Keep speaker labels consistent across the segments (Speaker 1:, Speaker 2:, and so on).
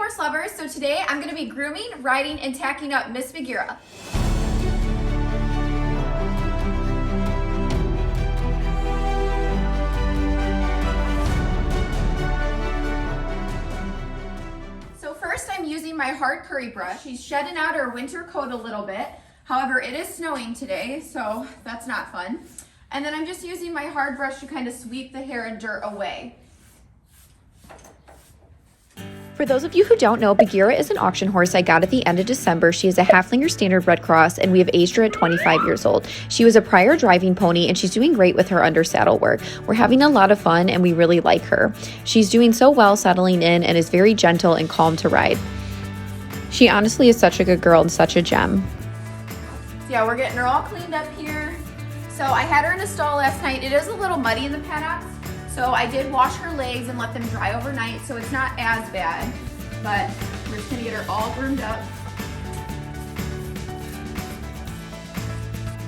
Speaker 1: horse lovers, so today I'm going to be grooming, riding, and tacking up Miss Bagheera. So first I'm using my hard curry brush. She's shedding out her winter coat a little bit. However, it is snowing today, so that's not fun. And then I'm just using my hard brush to kind of sweep the hair and dirt away.
Speaker 2: For those of you who don't know, Bagheera is an auction horse I got at the end of December. She is a Halflinger Standardbred cross, and we have aged her at 25 years old. She was a prior driving pony, and she's doing great with her under saddle work. We're having a lot of fun, and we really like her. She's doing so well settling in and is very gentle and calm to ride. She honestly is such a good girl and such a gem.
Speaker 1: Yeah, we're getting her all cleaned up here. So I had her in the stall last night. It is a little muddy in the paddocks. So I did wash her legs and let them dry overnight, so it's not as bad, but we're just gonna get her all groomed up.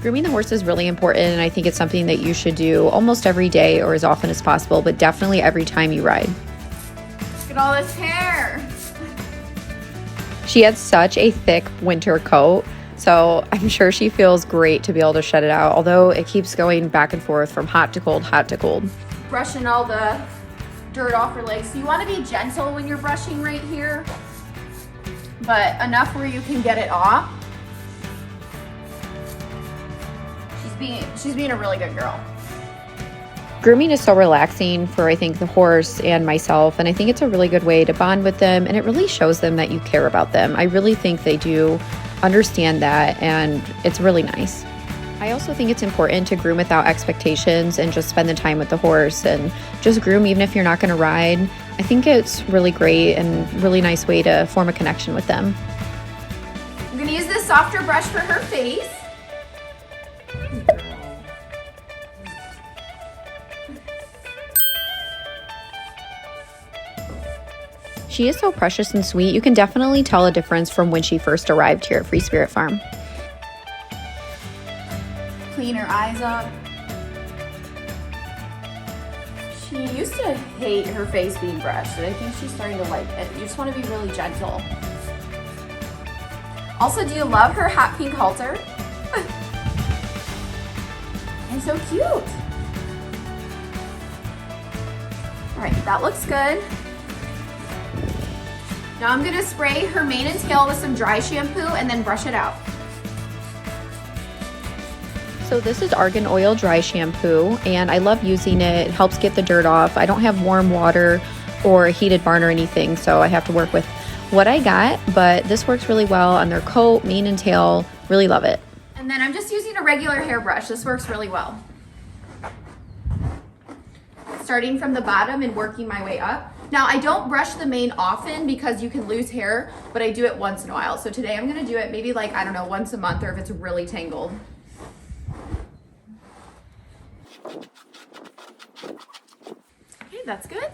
Speaker 2: Grooming the horse is really important, and I think it's something that you should do almost every day or as often as possible, but definitely every time you ride.
Speaker 1: Look at all this hair.
Speaker 2: She had such a thick winter coat, so I'm sure she feels great to be able to shed it out, although it keeps going back and forth from hot to cold, hot to cold.
Speaker 1: Brushing all the dirt off her legs. So you want to be gentle when you're brushing right here, but enough where you can get it off. She's being a really good girl.
Speaker 2: Grooming is so relaxing for, I think, the horse and myself, and I think it's a really good way to bond with them, and it really shows them that you care about them. I really think they do understand that, and it's really nice. I also think it's important to groom without expectations and just spend the time with the horse and just groom even if you're not going to ride. I think it's really great and really nice way to form a connection with them.
Speaker 1: I'm going to use this softer brush for her face.
Speaker 2: She is so precious and sweet. You can definitely tell a difference from when she first arrived here at Free Spirit Farm.
Speaker 1: Clean her eyes up. She used to hate her face being brushed, but I think she's starting to like it. You just want to be really gentle. Also, do you love her hot pink halter? And so cute. All right, that looks good. Now I'm gonna spray her mane and tail with some dry shampoo and then brush it out.
Speaker 2: So this is argan oil dry shampoo, and I love using it. It helps get the dirt off. I don't have warm water or a heated barn or anything, so I have to work with what I got, but this works really well on their coat, mane and tail. Really love it.
Speaker 1: And then I'm just using a regular hairbrush. This works really well. Starting from the bottom and working my way up. Now I don't brush the mane often because you can lose hair, but I do it once in a while. So today I'm gonna do it maybe like, I don't know, once a month or if it's really tangled. Okay, that's good.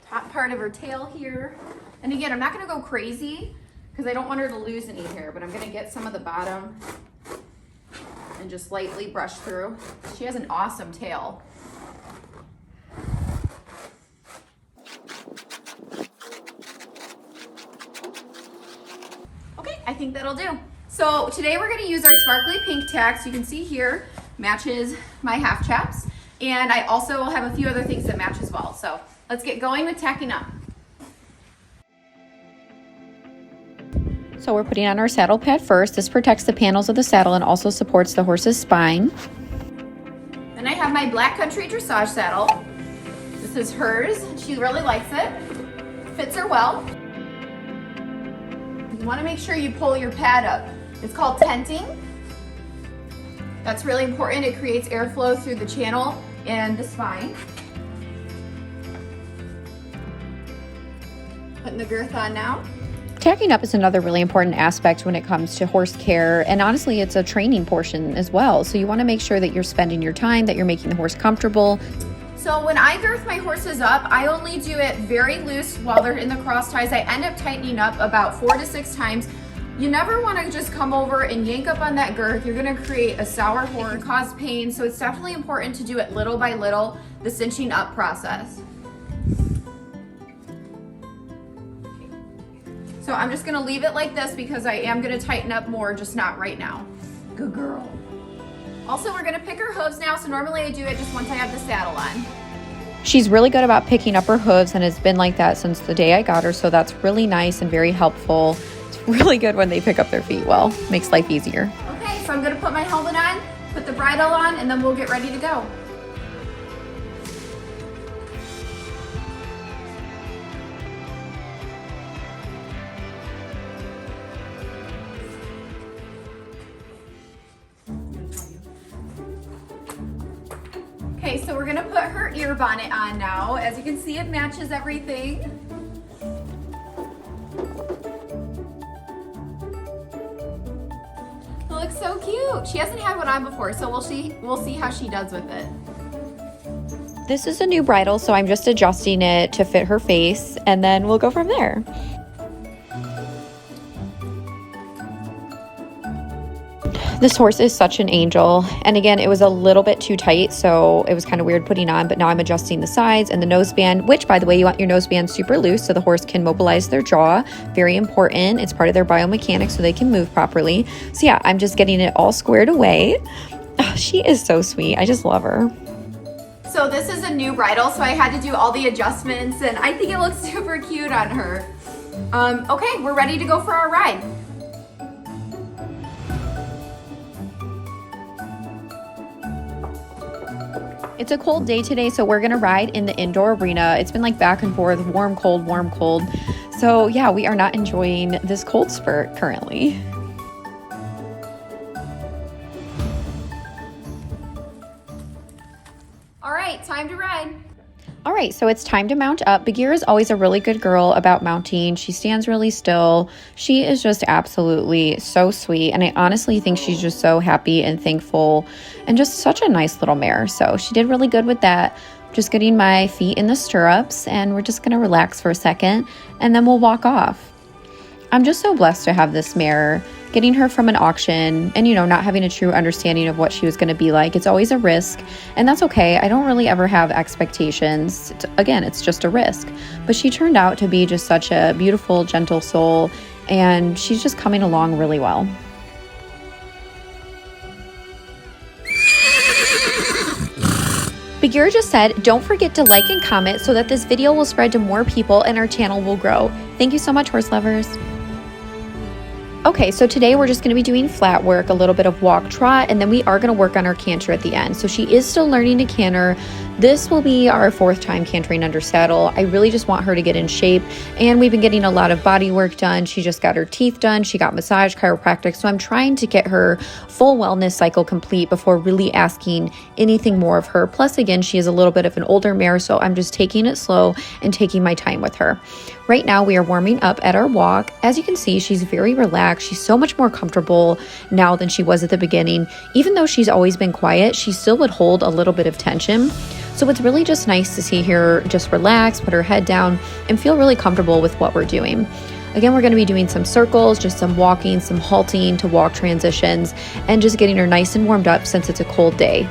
Speaker 1: Top part of her tail here. And again, I'm not gonna go crazy because I don't want her to lose any hair, but I'm gonna get some of the bottom and just lightly brush through. She has an awesome tail. Okay, I think that'll do. So today we're gonna use our sparkly pink tack. So you can see here, matches my half chaps. And I also will have a few other things that match as well. So let's get going with tacking up.
Speaker 2: So we're putting on our saddle pad first. This protects the panels of the saddle and also supports the horse's spine.
Speaker 1: Then I have my Black Country dressage saddle. This is hers. She really likes it. Fits her well. You want to make sure you pull your pad up. It's called tenting. That's really important. It creates airflow through the channel and the spine. Putting the girth on now.
Speaker 2: Tacking up is another really important aspect when it comes to horse care, and honestly it's a training portion as well. So you want to make sure that you're spending your time, that you're making the horse comfortable.
Speaker 1: So when I girth my horses up, I only do it very loose while they're in the cross ties. I end up tightening up about 4 to 6 times. You never want to just come over and yank up on that girth. You're going to create a sour horse, cause pain. So it's definitely important to do it little by little, the cinching up process. So I'm just gonna leave it like this because I am gonna tighten up more, just not right now. Good girl. Also, we're gonna pick her hooves now. So normally I do it just once I have the saddle on.
Speaker 2: She's really good about picking up her hooves and has been like that since the day I got her. So that's really nice and very helpful. It's really good when they pick up their feet well. Makes life easier.
Speaker 1: Okay, so I'm gonna put my helmet on, put the bridle on, and then we'll get ready to go. Okay, so we're gonna put her ear bonnet on now. As you can see, it matches everything. It looks so cute. She hasn't had one on before, so we'll see how she does with it.
Speaker 2: This is a new bridle, so I'm just adjusting it to fit her face, and then we'll go from there. This horse is such an angel. And again, it was a little bit too tight, so it was kind of weird putting on, but now I'm adjusting the sides and the noseband, which, by the way, you want your noseband super loose so the horse can mobilize their jaw. Very important. It's part of their biomechanics so they can move properly. So yeah, I'm just getting it all squared away. Oh, she is so sweet. I just love her.
Speaker 1: So this is a new bridle, so I had to do all the adjustments, and I think it looks super cute on her. Okay, we're ready to go for our ride.
Speaker 2: It's a cold day today, so we're gonna ride in the indoor arena. It's been like back and forth, warm, cold, warm, cold. So yeah, we are not enjoying this cold spurt currently.
Speaker 1: All right, time to ride.
Speaker 2: All right, so it's time to mount up. Bagheera is always a really good girl about mounting. She stands really still. She is just absolutely so sweet, and I honestly think she's just so happy and thankful and just such a nice little mare. So she did really good with that. Just getting my feet in the stirrups, and we're just gonna relax for a second, and then we'll walk off. I'm just so blessed to have this mare. Getting her from an auction and, not having a true understanding of what she was going to be like. It's always a risk, and that's okay. I don't really ever have expectations. Again, it's just a risk. But she turned out to be just such a beautiful, gentle soul, and she's just coming along really well. Bagheera just said, don't forget to like and comment so that this video will spread to more people and our channel will grow. Thank you so much, horse lovers. Okay, so today we're just going to be doing flat work, a little bit of walk trot, and then we are going to work on our canter at the end. So she is still learning to canter. This will be our 4th time cantering under saddle. I really just want her to get in shape, and we've been getting a lot of body work done. She just got her teeth done. She got massage, chiropractic. So I'm trying to get her full wellness cycle complete before really asking anything more of her. Plus, again, she is a little bit of an older mare, so I'm just taking it slow and taking my time with her. Right now, we are warming up at our walk. As you can see, she's very relaxed. She's so much more comfortable now than she was at the beginning. Even though she's always been quiet, she still would hold a little bit of tension. So it's really just nice to see her just relax, put her head down, and feel really comfortable with what we're doing. Again, we're going to be doing some circles, just some walking, some halting to walk transitions, and just getting her nice and warmed up since it's a cold day.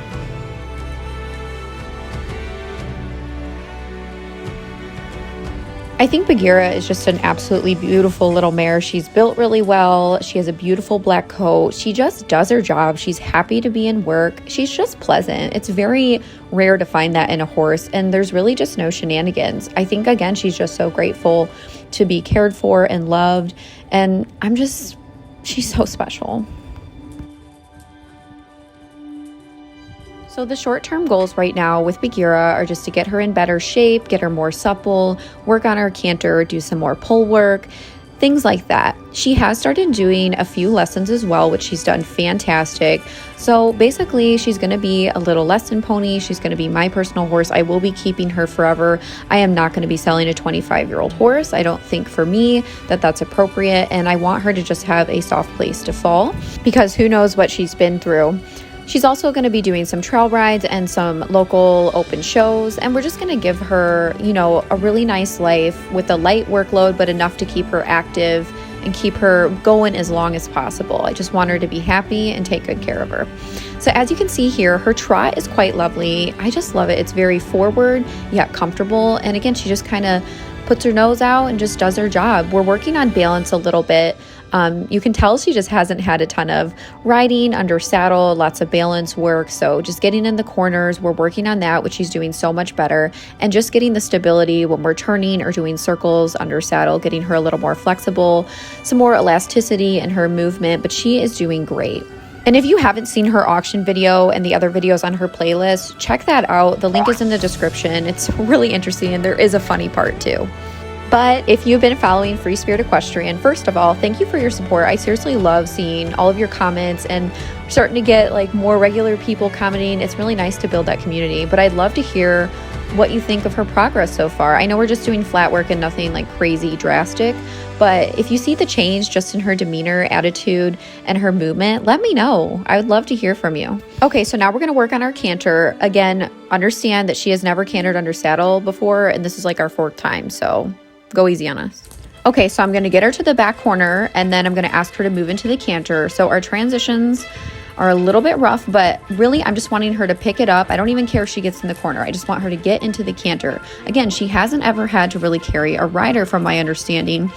Speaker 2: I think Bagheera is just an absolutely beautiful little mare. She's built really well. She has a beautiful black coat. She just does her job. She's happy to be in work. She's just pleasant. It's very rare to find that in a horse, and there's really just no shenanigans. I think, again, she's just so grateful to be cared for and loved, and she's so special. So the short-term goals right now with Bagheera are just to get her in better shape, get her more supple, work on her canter, do some more pull work, things like that. She has started doing a few lessons as well, which she's done fantastic. So basically, she's going to be a little lesson pony. She's going to be my personal horse. I will be keeping her forever. I am not going to be selling a 25-year-old horse. I don't think for me that that's appropriate, and I want her to just have a soft place to fall because who knows what she's been through. She's also going to be doing some trail rides and some local open shows, and we're just going to give her, a really nice life with a light workload, but enough to keep her active and keep her going as long as possible. I just want her to be happy and take good care of her. So as you can see here, her trot is quite lovely. I just love it. It's very forward yet comfortable, and again, she just kind of puts her nose out and just does her job. We're working on balance a little bit. You can tell she just hasn't had a ton of riding under saddle, lots of balance work. So just getting in the corners, we're working on that, which she's doing so much better. And just getting the stability when we're turning or doing circles under saddle, getting her a little more flexible, some more elasticity in her movement, but she is doing great. And if you haven't seen her auction video and the other videos on her playlist, check that out. The link is in the description. It's really interesting and there is a funny part too. But if you've been following Free Spirit Equestrian, first of all, thank you for your support. I seriously love seeing all of your comments and starting to get like more regular people commenting. It's really nice to build that community, but I'd love to hear what you think of her progress so far. I know we're just doing flat work and nothing like crazy drastic, but if you see the change just in her demeanor, attitude, and her movement, let me know. I would love to hear from you. Okay, so now we're gonna work on our canter. Again, understand that she has never cantered under saddle before, and this is like our 4th time, so go easy on us. Okay, so I'm gonna get her to the back corner and then I'm gonna ask her to move into the canter. So our transitions are a little bit rough, but really I'm just wanting her to pick it up. I don't even care if she gets in the corner. I just want her to get into the canter. Again, she hasn't ever had to really carry a rider, from my understanding,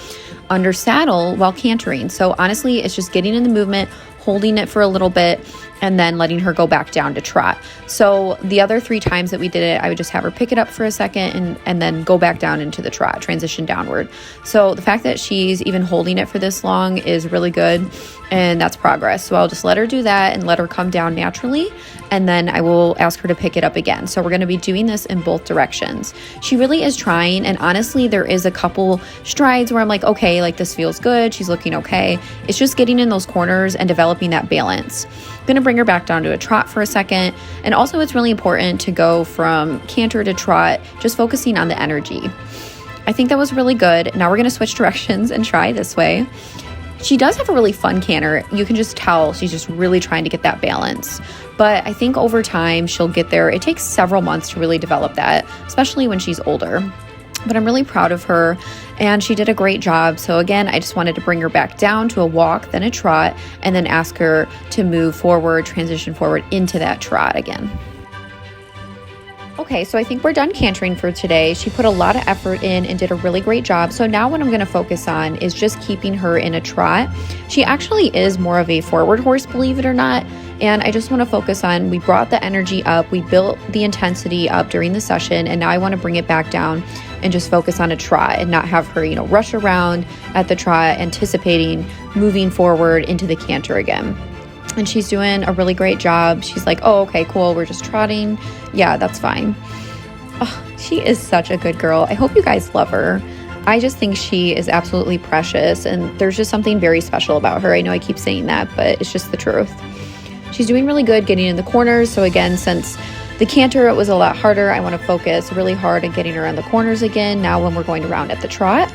Speaker 2: under saddle while cantering. So honestly, it's just getting in the movement, holding it for a little bit, and then letting her go back down to trot. So the other 3 times that we did it, I would just have her pick it up for a second and then go back down into the trot, transition downward. So the fact that she's even holding it for this long is really good, and that's progress. So I'll just let her do that and let her come down naturally, and then I will ask her to pick it up again. So we're gonna be doing this in both directions. She really is trying, and honestly, there is a couple strides where I'm like, okay, like this feels good, she's looking okay. It's just getting in those corners and developing that balance. I'm gonna bring her back down to a trot for a second. And also it's really important to go from canter to trot, just focusing on the energy. I think that was really good. Now we're gonna switch directions and try this way. She does have a really fun canter. You can just tell she's just really trying to get that balance. But I think over time she'll get there. It takes several months to really develop that, especially when she's older. But I'm really proud of her and she did a great job. So again, I just wanted to bring her back down to a walk, then a trot, and then ask her to move forward, transition forward into that trot again. Okay, so I think we're done cantering for today. She put a lot of effort in and did a really great job. So now what I'm gonna focus on is just keeping her in a trot. She actually is more of a forward horse, believe it or not. And I just wanna focus on, we brought the energy up, we built the intensity up during the session, and now I wanna bring it back down and just focus on a trot and not have her, rush around at the trot, anticipating moving forward into the canter again. And she's doing a really great job. She's like, oh, okay, cool, we're just trotting. Yeah, that's fine. Oh, she is such a good girl. I hope you guys love her. I just think she is absolutely precious, and there's just something very special about her. I know I keep saying that, but it's just the truth. She's doing really good getting in the corners. So again, since the canter, it was a lot harder, I want to focus really hard on getting her in the corners again now when we're going to round at the trot.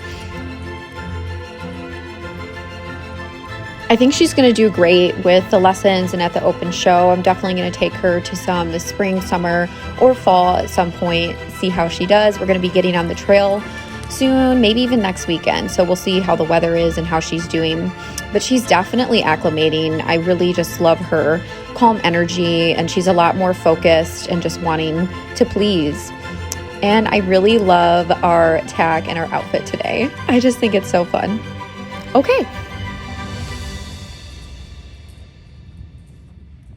Speaker 2: I think she's going to do great with the lessons and at the open show. I'm definitely going to take her to some this spring, summer, or fall at some point, see how she does. We're going to be getting on the trail soon, maybe even next weekend. So we'll see how the weather is and how she's doing. But she's definitely acclimating. I really just love her calm energy, and she's a lot more focused and just wanting to please. And I really love our tack and our outfit today. I just think it's so fun. Okay.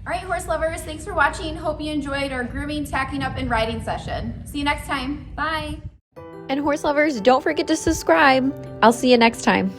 Speaker 1: All right, horse lovers, thanks for watching. Hope you enjoyed our grooming, tacking up, and riding session. See you next time. Bye.
Speaker 2: And horse lovers, don't forget to subscribe. I'll see you next time.